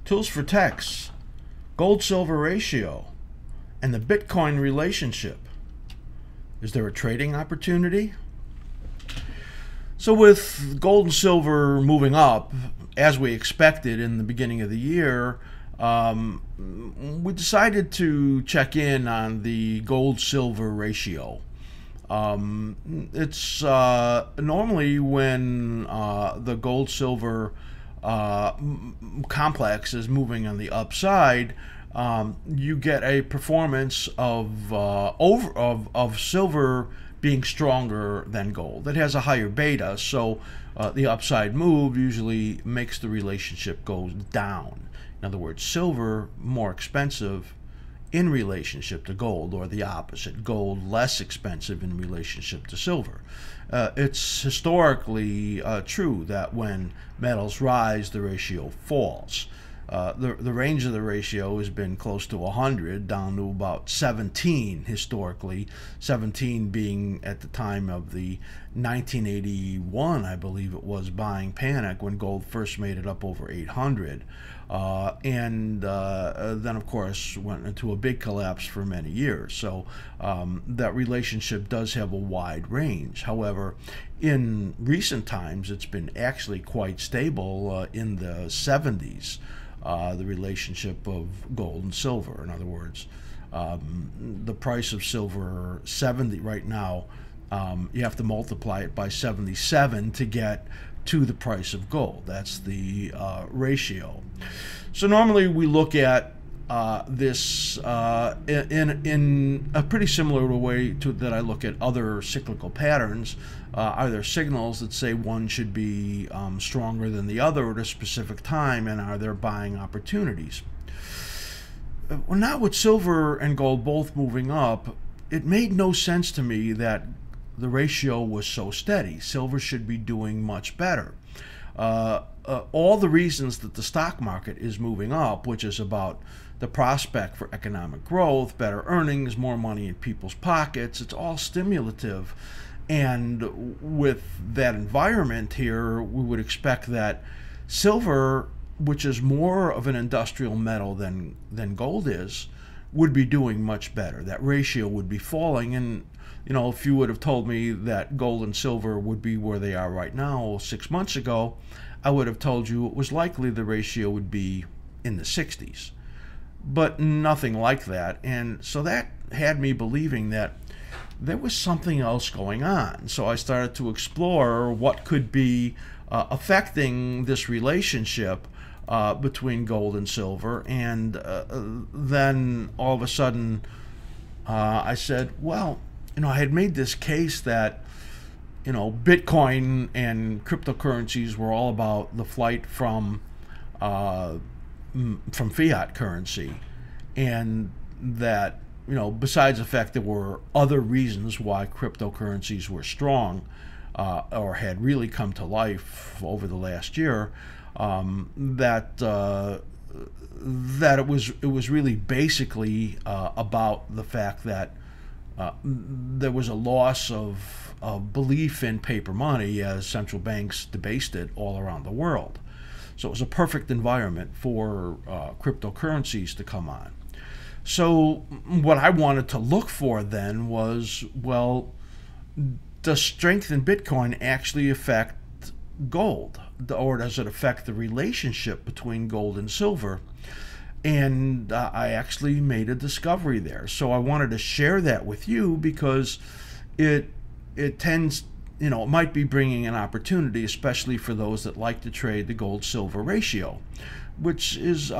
Tools for Techs, gold-silver ratio, and the Bitcoin relationship. Is there a trading opportunity? So with gold and silver moving up, as we expected in the beginning of the year, we decided to check in on the gold-silver ratio. It's normally when the gold-silver complex is moving on the upside, you get a performance of silver being stronger than gold. It has a higher beta, so the upside move usually makes the relationship go down. In other words, silver more expensive in relationship to gold, or the opposite, gold less expensive in relationship to silver. It's historically true that when metals rise, the ratio falls. The range of the ratio has been close to 100 down to about 17 historically, 17 being at the time of the 1981, I believe it was, buying panic when gold first made it up over 800. And then of course went into a big collapse for many years. So that relationship does have a wide range. However, in recent times it's been actually quite stable in the 70s. The relationship of gold and silver. In other words, the price of silver 70 right now, you have to multiply it by 77 to get to the price of gold. That's the ratio. So normally we look at this in a pretty similar way to that I look at other cyclical patterns. Are there signals that say one should be stronger than the other at a specific time, and are there buying opportunities? Well, now with silver and gold both moving up, it made no sense to me that the ratio was so steady. Silver should be doing much better. All the reasons that the stock market is moving up, which is about the prospect for economic growth, better earnings, more money in people's pockets, it's all stimulative. And with that environment here, we would expect that silver, which is more of an industrial metal than gold is, would be doing much better. That ratio would be falling. And you know, if you would have told me that gold and silver would be where they are right now 6 months ago, I would have told you it was likely the ratio would be in the 60s. But nothing like that. And so that had me believing that there was something else going on. So I started to explore what could be affecting this relationship between gold and silver. And then all of a sudden I said, well, you know, I had made this case that, you know, Bitcoin and cryptocurrencies were all about the flight from fiat currency, and that, you know, besides the fact there were other reasons why cryptocurrencies were strong or had really come to life over the last year, that it was really basically about the fact that there was a loss of belief in paper money as central banks debased it all around the world. So it was a perfect environment for cryptocurrencies to come on. So what I wanted to look for then was, well, does strength in Bitcoin actually affect gold? Or does it affect the relationship between gold and silver? And I actually made a discovery there. So I wanted to share that with you because it tends, you know, it might be bringing an opportunity, especially for those that like to trade the gold-silver ratio, which is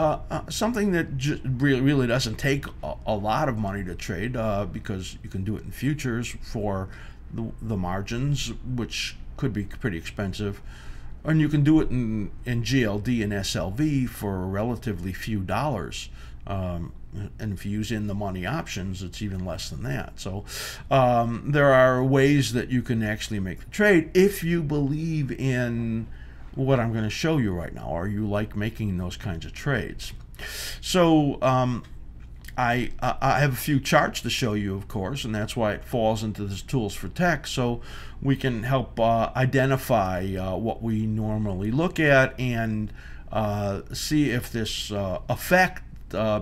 something that really doesn't take a lot of money to trade because you can do it in futures for the margins, which could be pretty expensive. And you can do it in GLD and SLV for relatively few dollars. And if you use in the money options, it's even less than that. So there are ways that you can actually make the trade if you believe in what I'm going to show you right now, or you like making those kinds of trades. So I have a few charts to show you, of course, and that's why it falls into this Tools for Tech, so we can help identify what we normally look at and see if this effect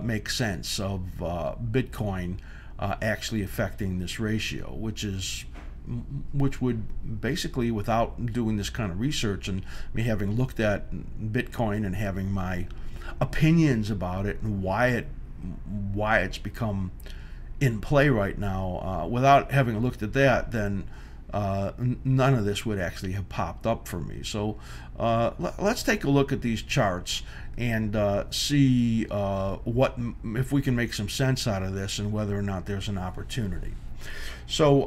makes sense of Bitcoin actually affecting this ratio, which would basically, without doing this kind of research and me having looked at Bitcoin and having my opinions about it and why it's become in play right now, without having looked at that, then none of this would actually have popped up for me. So let's take a look at these charts and see if we can make some sense out of this and whether or not there's an opportunity. So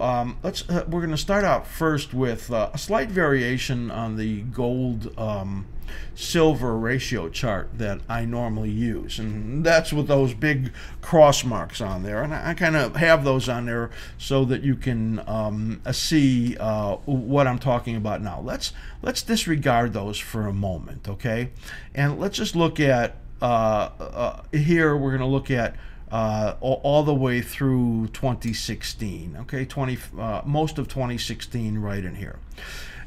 we're going to start out first with a slight variation on the gold silver ratio chart that I normally use, and that's with those big cross marks on there, and I kind of have those on there so that you can see what I'm talking about now. Let's disregard those for a moment, okay? And let's just look at here. We're going to look at all the way through 2016, okay? Most of 2016 right in here.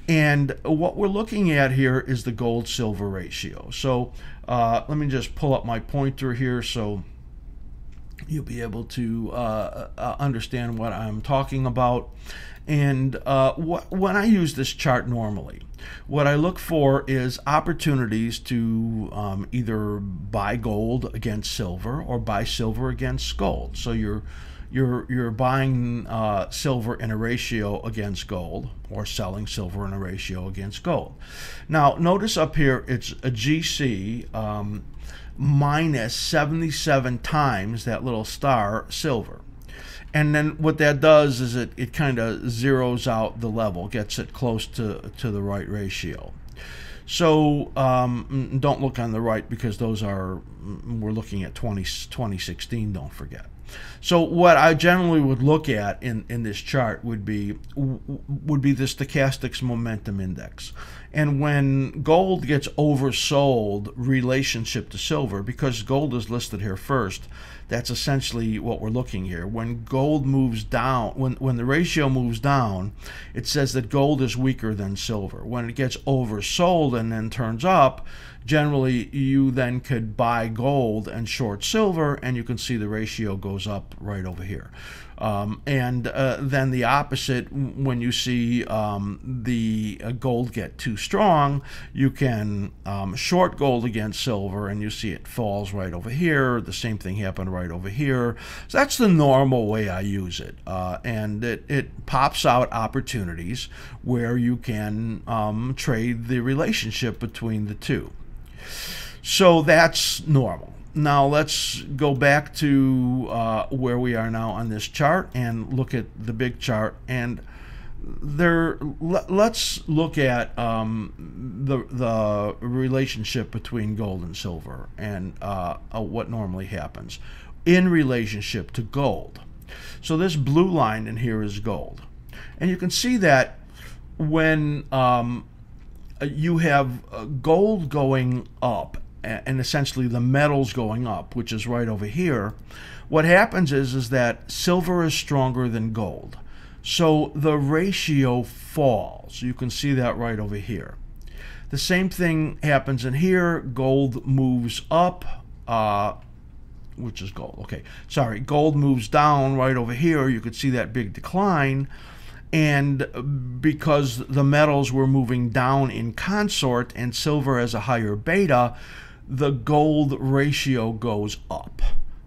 And what we're looking at here is the gold-silver ratio. So let me just pull up my pointer here so you'll be able to understand what I'm talking about. And when I use this chart normally, what I look for is opportunities to either buy gold against silver or buy silver against gold. So you're buying silver in a ratio against gold or selling silver in a ratio against gold. Now notice up here it's a GC minus 77 times that little star silver. And then what that does is it kind of zeroes out the level, gets it close to the right ratio. So don't look on the right because those we're looking at 2016, don't forget. So what I generally would look at in this chart would be the stochastics momentum index. And when gold gets oversold relationship to silver, because gold is listed here first, that's essentially what we're looking here. When gold moves down, when the ratio moves down, it says that gold is weaker than silver. When it gets oversold and then turns up, generally you then could buy gold and short silver, and you can see the ratio goes up right over here. And then the opposite, when you see the gold get too strong, you can short gold against silver, and you see it falls right over here. The same thing happened right over here. So that's the normal way I use it, and it pops out opportunities where you can trade the relationship between the two. So that's normal. Now let's go back to where we are now on this chart and look at the big chart. And let's look at the relationship between gold and silver and what normally happens in relationship to gold. So this blue line in here is gold, and you can see that when you have gold going up and essentially the metals going up, which is right over here, what happens is that silver is stronger than gold. So the ratio falls. You can see that right over here. The same thing happens in here. Gold moves up, which is gold. Okay, sorry. Gold moves down right over here. You could see that big decline. And because the metals were moving down in consort and silver has a higher beta, the gold ratio goes up.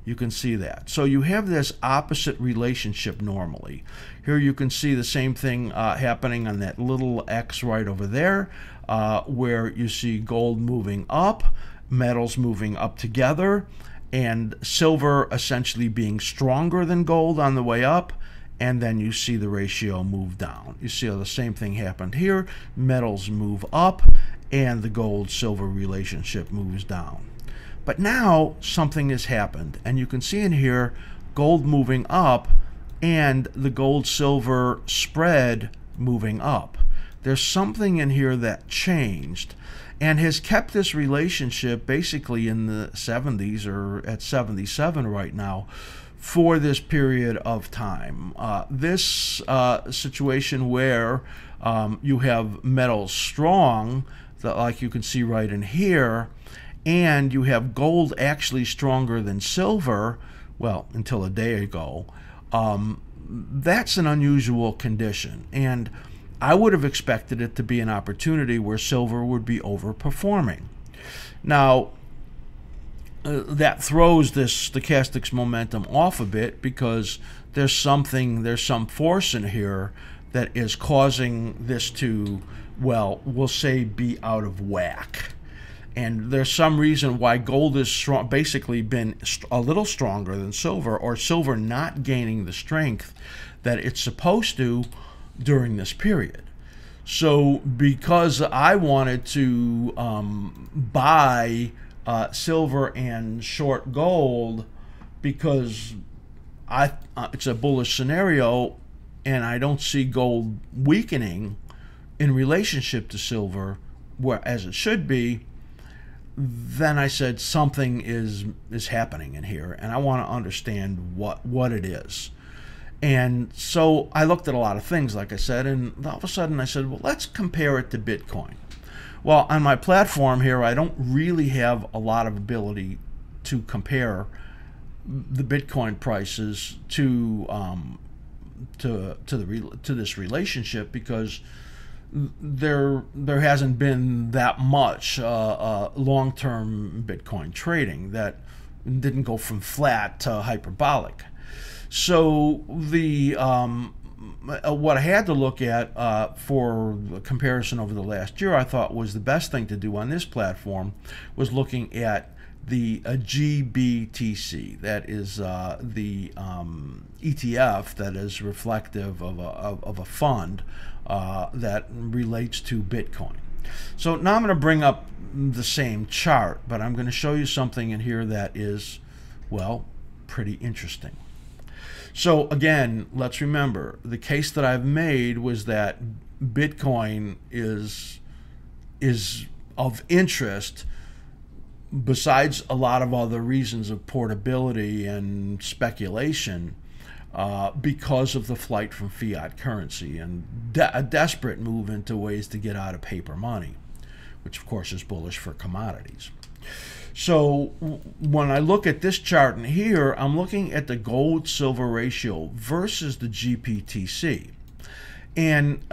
You can see that. So you have this opposite relationship normally. Here you can see the same thing happening on that little X right over there, where you see gold moving up, metals moving up together, and silver essentially being stronger than gold on the way up, and then you see the ratio move down. You see how the same thing happened here. Metals move up, and the gold-silver relationship moves down. But now something has happened, and you can see in here gold moving up and the gold-silver spread moving up. There's something in here that changed and has kept this relationship basically in the 70s or at 77 right now for this period of time. This situation where you have metals strong, like you can see right in here, and you have gold actually stronger than silver, well, until a day ago, that's an unusual condition. And I would have expected it to be an opportunity where silver would be overperforming. Now, that throws this stochastic's momentum off a bit, because there's some force in here that is causing this to, well, we'll say, be out of whack. And there's some reason why gold is strong, basically been a little stronger than silver, or silver not gaining the strength that it's supposed to during this period. So because I wanted to buy silver and short gold, because it's a bullish scenario, and I don't see gold weakening in relationship to silver, as it should be, then I said something is happening in here, and I want to understand what it is. And so I looked at a lot of things, like I said, and all of a sudden I said, well, let's compare it to Bitcoin. Well, on my platform here, I don't really have a lot of ability to compare the Bitcoin prices to this relationship, because there hasn't been that much long-term Bitcoin trading. That didn't go from flat to hyperbolic. So the what I had to look at for the comparison over the last year, I thought was the best thing to do on this platform, was looking at the GBTC. That is the ETF that is reflective of a fund that relates to Bitcoin. So now I'm going to bring up the same chart, but I'm going to show you something in here that is, well, pretty interesting. So again, let's remember, the case that I've made was that Bitcoin is of interest, besides a lot of other reasons of portability and speculation, because of the flight from fiat currency and a desperate move into ways to get out of paper money, which of course is bullish for commodities. So when I look at this chart in here, I'm looking at the gold-silver ratio versus the GBTC. And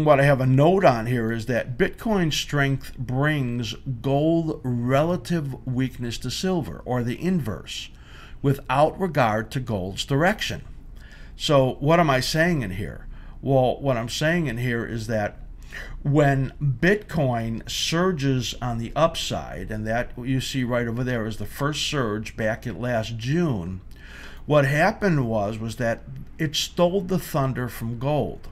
what I have a note on here is that Bitcoin's strength brings gold relative weakness to silver, or the inverse, without regard to gold's direction. So what am I saying in here? Well, what I'm saying in here is that when Bitcoin surges on the upside, and that you see right over there is the first surge back at last June, what happened was that it stole the thunder from gold,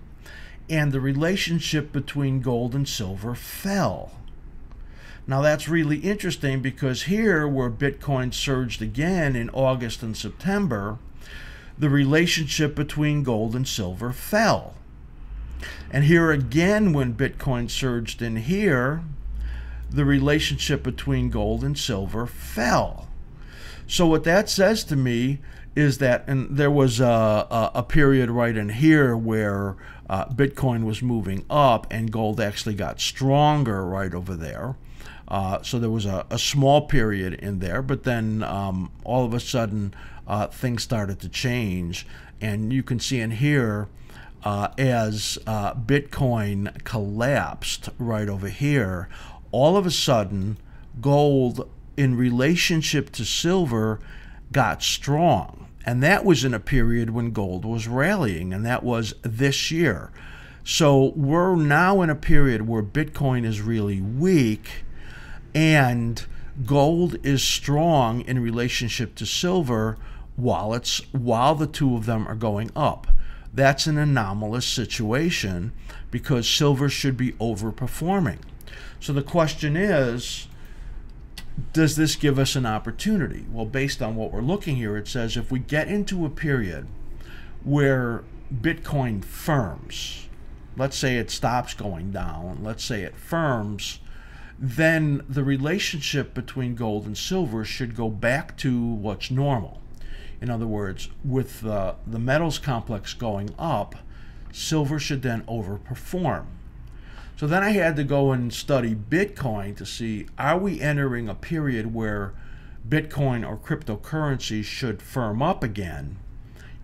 and the relationship between gold and silver fell. Now that's really interesting, because here where Bitcoin surged again in August and September, the relationship between gold and silver fell. And here again, when Bitcoin surged in here, the relationship between gold and silver fell. So what that says to me is that, and there was a period right in here where Bitcoin was moving up and gold actually got stronger right over there. So there was a small period in there, but then all of a sudden things started to change. And you can see in here, as Bitcoin collapsed right over here, all of a sudden gold in relationship to silver got strong. And that was in a period when gold was rallying, and that was this year. So we're now in a period where Bitcoin is really weak and gold is strong in relationship to silver while the two of them are going up. That's an anomalous situation, because silver should be overperforming. So the question is, does this give us an opportunity? Well, based on what we're looking here, it says if we get into a period where Bitcoin firms, let's say it stops going down, let's say it firms, then the relationship between gold and silver should go back to what's normal. In other words, with the metals complex going up, silver should then overperform. So then I had to go and study Bitcoin to see, are we entering a period where Bitcoin or cryptocurrency should firm up again,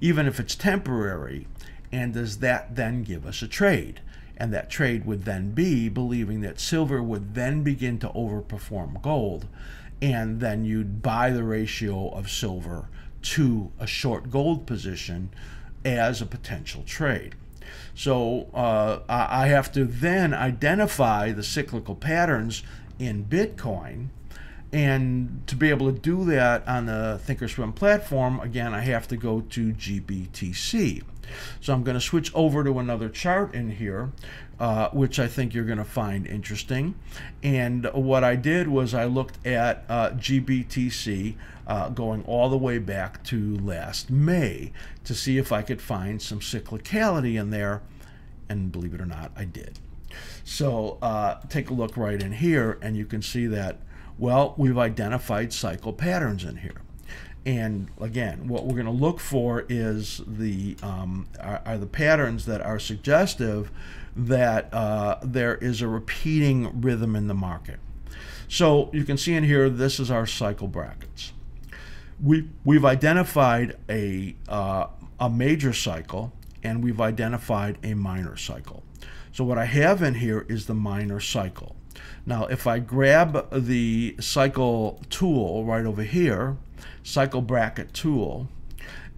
even if it's temporary, and does that then give us a trade? And that trade would then be believing that silver would then begin to overperform gold, and then you'd buy the ratio of silver to a short gold position as a potential trade. So I have to then identify the cyclical patterns in Bitcoin, and to be able to do that on the thinkorswim platform, again, I have to go to GBTC. So I'm going to switch over to another chart in here, which I think you're going to find interesting. And what I did was I looked at GBTC going all the way back to last May to see if I could find some cyclicality in there, and believe it or not, I did. So take a look right in here, and you can see that, well, we've identified cycle patterns in here. And again, what we're going to look for is the patterns that are suggestive that there is a repeating rhythm in the market. So you can see in here, this is our cycle brackets. We've identified a major cycle, and we've identified a minor cycle. So what I have in here is the minor cycle. Now, if I grab the cycle tool right over here, cycle bracket tool,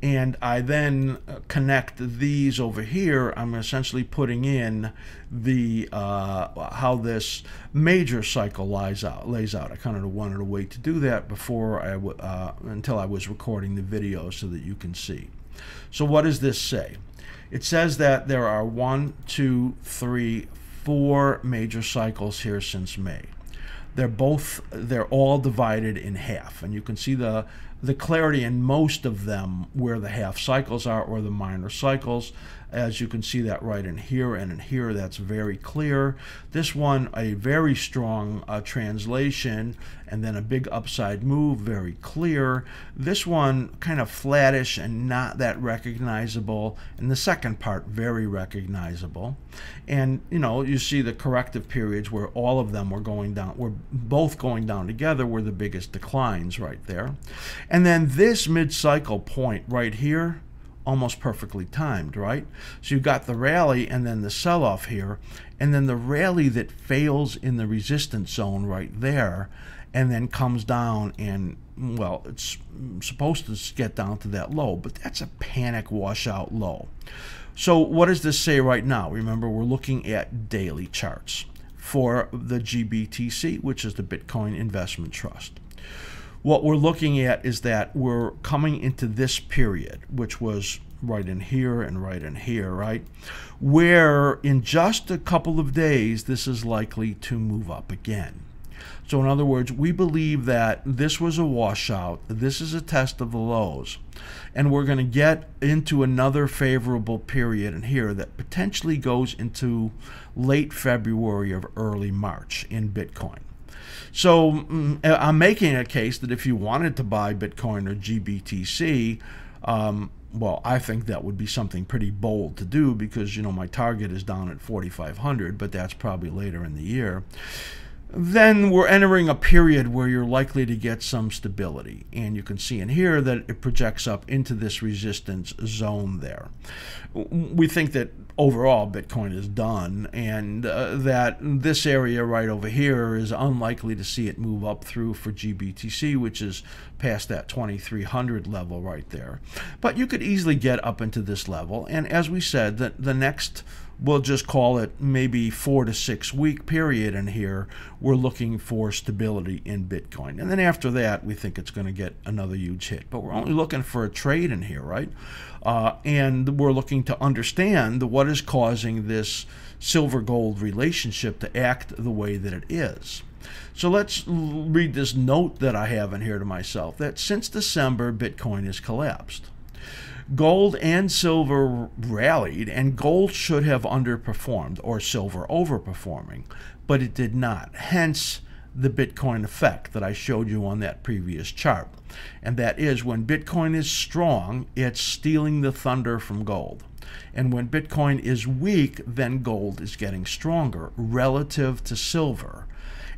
and I then connect these over here, I'm essentially putting in the how this major cycle lays out. I kind of wanted to wait to do that before until I was recording the video so that you can see. So what does this say? It says that there are 1, 2, 3, 4 major cycles here since May. They're all divided in half, and you can see the clarity in most of them where the half cycles are, or the minor cycles. As you can see that right in here and in here, that's very clear. This one, a very strong translation, and then a big upside move, very clear. This one kind of flattish and not that recognizable, and the second part very recognizable. And you see the corrective periods where all of them were going down, were both going down together, were the biggest declines right there. And then this mid-cycle point right here, almost perfectly timed, right? So you've got the rally and then the sell-off here, and then the rally that fails in the resistance zone right there, and then comes down, and well, it's supposed to get down to that low, but that's a panic washout low. So what does this say right now? Remember, we're looking at daily charts for the GBTC, which is the Bitcoin Investment Trust. What we're looking at is that we're coming into this period, which was right in here and right in here, right? Where in just a couple of days, this is likely to move up again. So in other words, we believe that this was a washout. This is a test of the lows. And we're going to get into another favorable period in here that potentially goes into late February or early March in Bitcoin. So I'm making a case that if you wanted to buy Bitcoin or GBTC, well, I think that would be something pretty bold to do because, my target is down at 4,500, but that's probably later in the year. Then we're entering a period where you're likely to get some stability. And you can see in here that it projects up into this resistance zone there. We think that overall Bitcoin is done, and that this area right over here is unlikely to see it move up through for GBTC, which is past that 2,300 level right there. But you could easily get up into this level. And as we said, the next, we'll just call it maybe 4 to 6 week period in here, we're looking for stability in Bitcoin. And then after that, we think it's going to get another huge hit. But we're only looking for a trade in here, right? And we're looking to understand what is causing this silver-gold relationship to act the way that it is. So let's read this note that I have in here to myself, that since December, Bitcoin has collapsed. Gold and silver rallied, and gold should have underperformed, or silver overperforming, but it did not. Hence, the Bitcoin effect that I showed you on that previous chart. And that is, when Bitcoin is strong, it's stealing the thunder from gold. And when Bitcoin is weak, then gold is getting stronger relative to silver.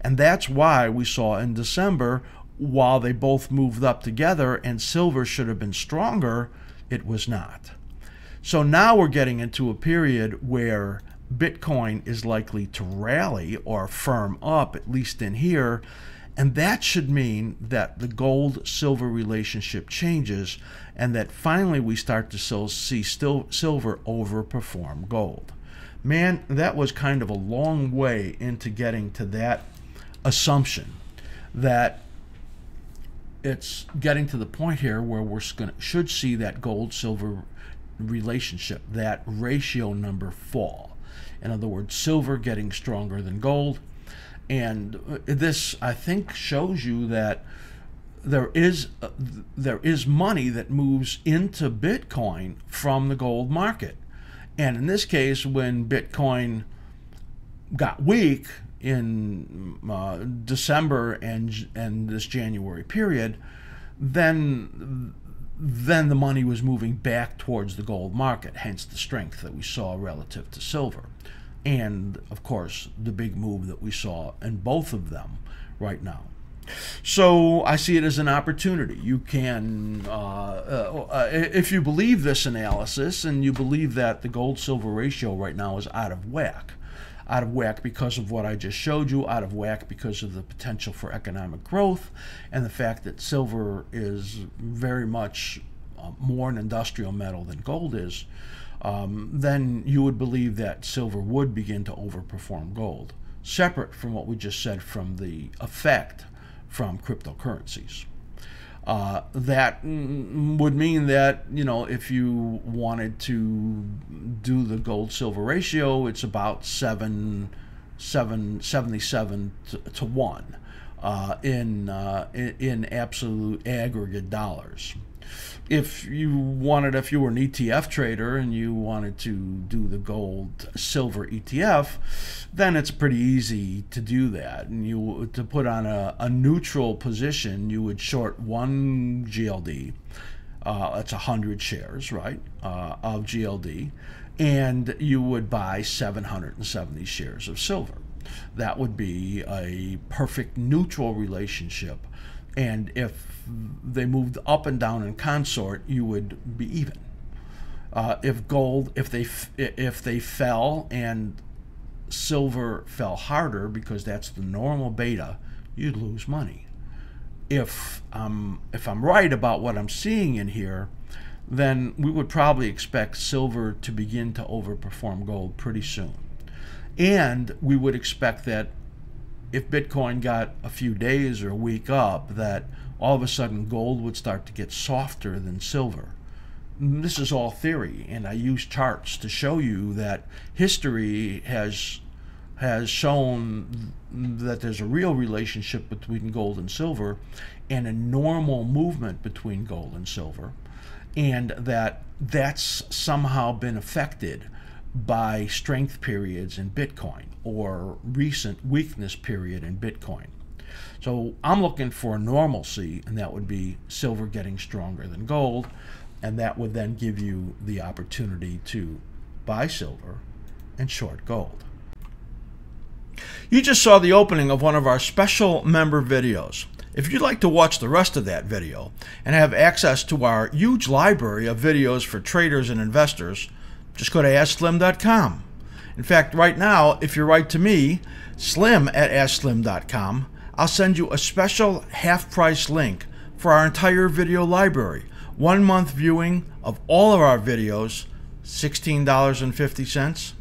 And that's why we saw in December, while they both moved up together and silver should have been stronger, it was not. So now we're getting into a period where Bitcoin is likely to rally or firm up, at least in here, and that should mean that the gold-silver relationship changes and that finally we start to see silver overperform gold. Man, that was kind of a long way into getting to that assumption that it's getting to the point here where we're should see that gold-silver relationship, that ratio number fall. In other words, silver getting stronger than gold. And this, I think, shows you that there is money that moves into Bitcoin from the gold market. And in this case, when Bitcoin got weak in December and this January period, then the money was moving back towards the gold market, hence the strength that we saw relative to silver. And, of course, the big move that we saw in both of them right now. So I see it as an opportunity. You can, if you believe this analysis and you believe that the gold-silver ratio right now is out of whack because of what I just showed you, out of whack because of the potential for economic growth and the fact that silver is very much more an industrial metal than gold is, then you would believe that silver would begin to overperform gold, separate from what we just said from the effect from cryptocurrencies. That would mean that, you know, if you wanted to do the gold-silver ratio, it's about 77 to 1 in absolute aggregate dollars. If you were an ETF trader and you wanted to do the gold-silver ETF, then it's pretty easy to do that. And to put on a neutral position, you would short one GLD. That's 100 shares, right, of GLD. And you would buy 770 shares of silver. That would be a perfect neutral relationship. And if they moved up and down in consort, you would be even. If they fell and silver fell harder because that's the normal beta, you'd lose money. If I'm right about what I'm seeing in here, then we would probably expect silver to begin to overperform gold pretty soon. And we would expect that if Bitcoin got a few days or a week up, that all of a sudden gold would start to get softer than silver. This is all theory, and I use charts to show you that history has shown that there's a real relationship between gold and silver and a normal movement between gold and silver, and that's somehow been affected by strength periods in Bitcoin or recent weakness period in Bitcoin. So I'm looking for normalcy, and that would be silver getting stronger than gold, and that would then give you the opportunity to buy silver and short gold. You just saw the opening of one of our special member videos. If you'd like to watch the rest of that video and have access to our huge library of videos for traders and investors, just go to askSlim.com. In fact, right now, if you write to me, slim@askSlim.com, I'll send you a special half-price link for our entire video library. 1 month viewing of all of our videos, $16.50.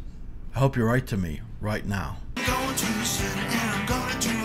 I hope you write to me right now. I'm going to sit and I'm going to